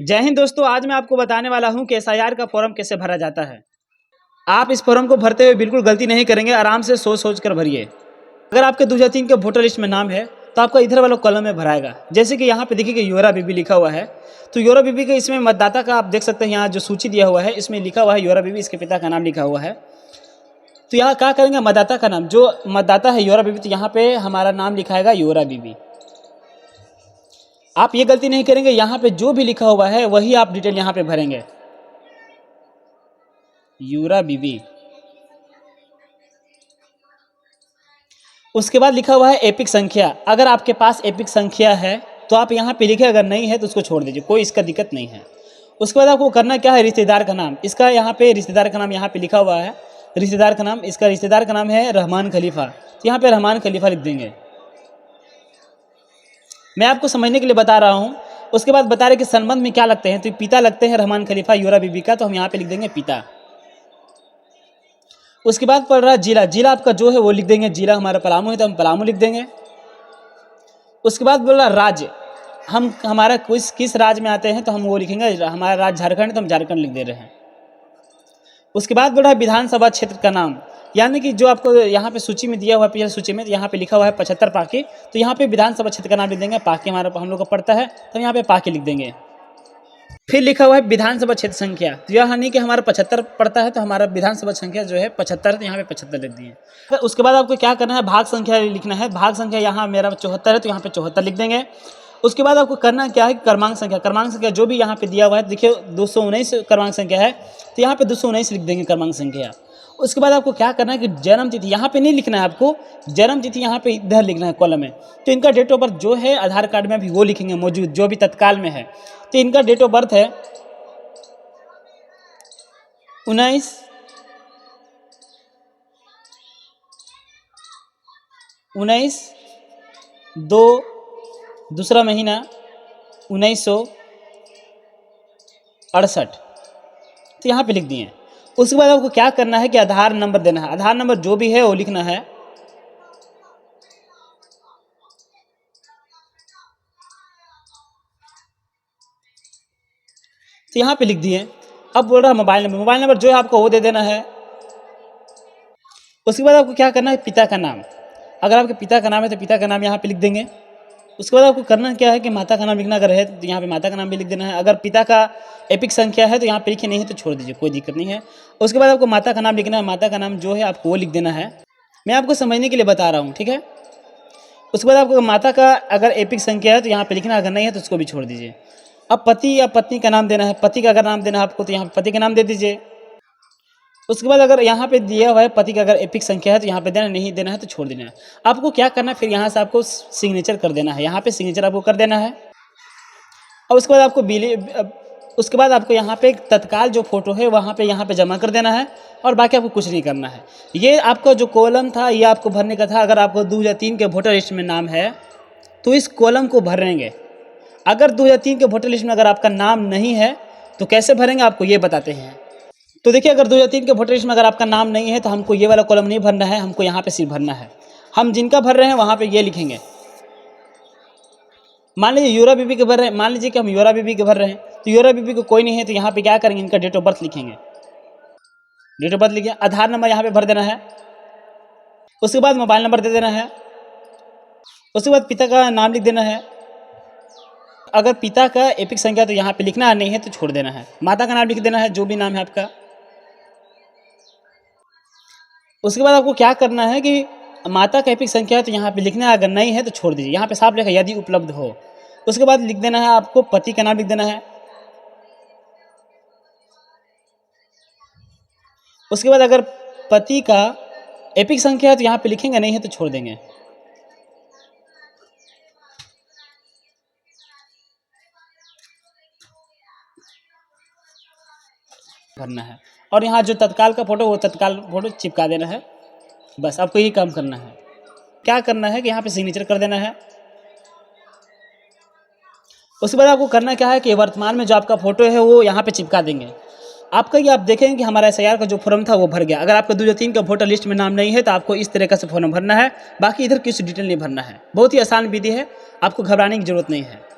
जय हिंद दोस्तों, आज मैं आपको बताने वाला हूं कि एसआईआर का फॉर्म कैसे भरा जाता है। आप इस फॉर्म को भरते हुए बिल्कुल गलती नहीं करेंगे, आराम से सोच सोच कर भरिए। अगर आपके 2003 के वोटर लिस्ट में नाम है तो आपका इधर वाला कॉलम में भराएगा। जैसे कि यहाँ पे देखिए कि योरा बीबी लिखा हुआ है, तो योरा बीबी के इसमें मतदाता का आप देख सकते हैं, यहाँ जो सूची दिया हुआ है इसमें लिखा हुआ है योरा बीबी, इसके पिता का नाम लिखा हुआ है। तो यहाँ क्या करेंगे, मतदाता का नाम, जो मतदाता है योरा बीबी, तो यहाँ पे हमारा नाम लिखाएगा योरा बीबी। आप ये गलती नहीं करेंगे, यहाँ पे जो भी लिखा हुआ है वही आप डिटेल यहाँ पे भरेंगे, योरा बीबी। उसके बाद लिखा हुआ है एपिक संख्या। अगर आपके पास एपिक संख्या है तो आप यहाँ पे लिखे, अगर नहीं है तो उसको छोड़ दीजिए, कोई इसका दिक्कत नहीं है। उसके बाद आपको करना क्या है, रिश्तेदार का नाम, इसका यहाँ पे रिश्तेदार का नाम यहाँ पे लिखा हुआ है, रिश्तेदार का नाम, इसका रिश्तेदार का नाम है रहमान खलीफा, तो यहाँ पे रहमान खलीफा लिख देंगे। मैं आपको समझने के लिए बता रहा हूँ। उसके बाद बता रहे कि संबंध में क्या लगते हैं, तो पिता लगते हैं रहमान खलीफा योरा बीबी का, तो हम यहाँ पे लिख देंगे पिता। उसके बाद पड़ रहा जिला, जिला आपका जो है वो लिख देंगे, जिला हमारा पलामू है तो हम पलामू लिख देंगे। उसके बाद बोल रहा राज्य, हम हमारा किस राज्य में आते हैं तो हम वो लिखेंगे, हमारा राज्य झारखंड है तो हम झारखंड लिख दे रहे हैं। उसके बाद बोल रहा है विधानसभा क्षेत्र का नाम, यानी कि जो आपको यहाँ पे सूची में दिया हुआ है, पिछले सूची में, तो यहाँ पे लिखा हुआ है 75 पाकी, तो यहाँ पे विधानसभा क्षेत्र का नाम लिख देंगे। पाकी हमारा हम लोग का पड़ता है तो यहाँ पे पाकी लिख देंगे। फिर लिखा हुआ है विधानसभा क्षेत्र संख्या, तो यह नहीं कि हमारा 75 पड़ता है तो हमारा विधानसभा संख्या जो है 75, तो यहाँ पे 75 लिख दिए। तो उसके बाद आपको क्या करना है, भाग संख्या लिखना है। भाग संख्या यहाँ मेरा 74 है तो यहाँ पे 74 लिख देंगे। उसके बाद आपको करना क्या है, क्रमांक संख्या, क्रमांक संख्या जो भी यहाँ पे दिया हुआ है, देखिए 219 क्रमांक संख्या है तो यहाँ पे 219 लिख देंगे क्रमांक संख्या। उसके बाद आपको क्या करना है कि जन्म तिथि यहाँ पे नहीं लिखना है, आपको जन्म तिथि यहाँ पे इधर लिखना है कॉलम में। तो इनका डेट ऑफ बर्थ जो है आधार कार्ड में भी वो लिखेंगे मौजूद, जो भी तत्काल में है। तो इनका डेट ऑफ बर्थ है 19/2 दूसरा महीना 1968, तो यहाँ पे लिख दिए। उसके बाद आपको क्या करना है कि आधार नंबर देना है, आधार नंबर जो भी है वो लिखना है। तो यहाँ पे लिख दिए। अब बोल रहा है मोबाइल नंबर, मोबाइल नंबर जो है आपको वो दे देना है। उसके बाद आपको क्या करना है, पिता का नाम, अगर आपके पिता का नाम है तो पिता का नाम यहाँ पे लिख देंगे। उसके बाद आपको करना क्या है कि माता का नाम लिखना, अगर है तो यहाँ पे माता का नाम भी लिख देना है। अगर पिता का एपिक संख्या है तो यहाँ पे लिखे, नहीं है तो छोड़ दीजिए, कोई दिक्कत नहीं है। उसके बाद आपको माता का नाम लिखना है, माता का नाम जो है आपको वो लिख देना है। मैं आपको समझने के लिए बता रहा हूँ, ठीक है। उसके बाद आपको माता का अगर एपिक संख्या है तो यहाँ पे लिखना, अगर नहीं है तो उसको भी छोड़ दीजिए। अब पति या पत्नी का नाम देना है, पति का अगर नाम देना है आपको तो यहाँ पे पति का नाम दे दीजिए। उसके बाद अगर यहाँ पे दिया हुआ है पति का अगर एपिक संख्या है तो यहाँ पे देना, नहीं देना है तो छोड़ देना है। आपको क्या करना है, फिर यहाँ से आपको सिग्नेचर कर देना है, यहाँ पे सिग्नेचर आपको कर देना है। और उसके बाद आपको यहाँ पे तत्काल जो फोटो है वहाँ पे यहाँ पे जमा कर देना है, और बाकी आपको कुछ नहीं करना है। ये आपका जो कॉलम था ये आपको भरने का था। अगर आपको 2003 के वोटर लिस्ट में नाम है तो इस कॉलम को भरेंगे। अगर 2003 के वोटर लिस्ट में अगर आपका नाम नहीं है तो कैसे भरेंगे, आपको ये बताते हैं। तो देखिए, अगर 2003 के वोटर लिस्ट में अगर आपका नाम नहीं है तो हमको ये वाला कॉलम नहीं भरना है, हमको यहाँ पे सिर्फ भरना है। हम जिनका भर रहे हैं वहाँ पे ये लिखेंगे। मान लीजिए योरा बीबी के भर रहे हैं, मान लीजिए कि हम योरा बीबी के भर रहे हैं, तो योरा बीबी को कोई नहीं है तो यहाँ पे क्या करेंगे, इनका डेट ऑफ बर्थ लिखेंगे। डेट ऑफ बर्थ लिखे, आधार नंबर यहाँ पे भर देना है। उसके बाद मोबाइल नंबर दे देना है। उसके बाद पिता का नाम लिख देना है। अगर पिता का एपिक संख्या तो यहाँ पे लिखना है, नहीं है तो छोड़ देना है। माता का नाम लिख देना है, जो भी नाम है आपका। उसके बाद आपको क्या करना है कि माता का एपिक संख्या है तो यहाँ पे लिखना है, अगर नहीं है तो छोड़ दीजिए। यहाँ पे साफ लिखा यदि उपलब्ध हो। उसके बाद लिख देना है, आपको पति का नाम लिख देना है। उसके बाद अगर पति का एपिक संख्या है तो यहाँ पे लिखेंगे, नहीं है तो छोड़ देंगे। भरना है, और यहाँ जो तत्काल का फोटो वो तत्काल फोटो चिपका देना है। बस आपको यही काम करना है। क्या करना है कि यहाँ पे सिग्नेचर कर देना है। उसके बाद आपको करना क्या है कि वर्तमान में जो आपका फोटो है वो यहाँ पे चिपका देंगे। आपका ये आप देखेंगे कि हमारा एसआईआर का जो फॉर्म था वो भर गया। अगर आपका 2003 का वोटर लिस्ट में नाम नहीं है तो आपको इस तरीके से फॉर्म भरना है, बाकी इधर कुछ डिटेल नहीं भरना है। बहुत ही आसान विधि है, आपको घबराने की जरूरत नहीं है।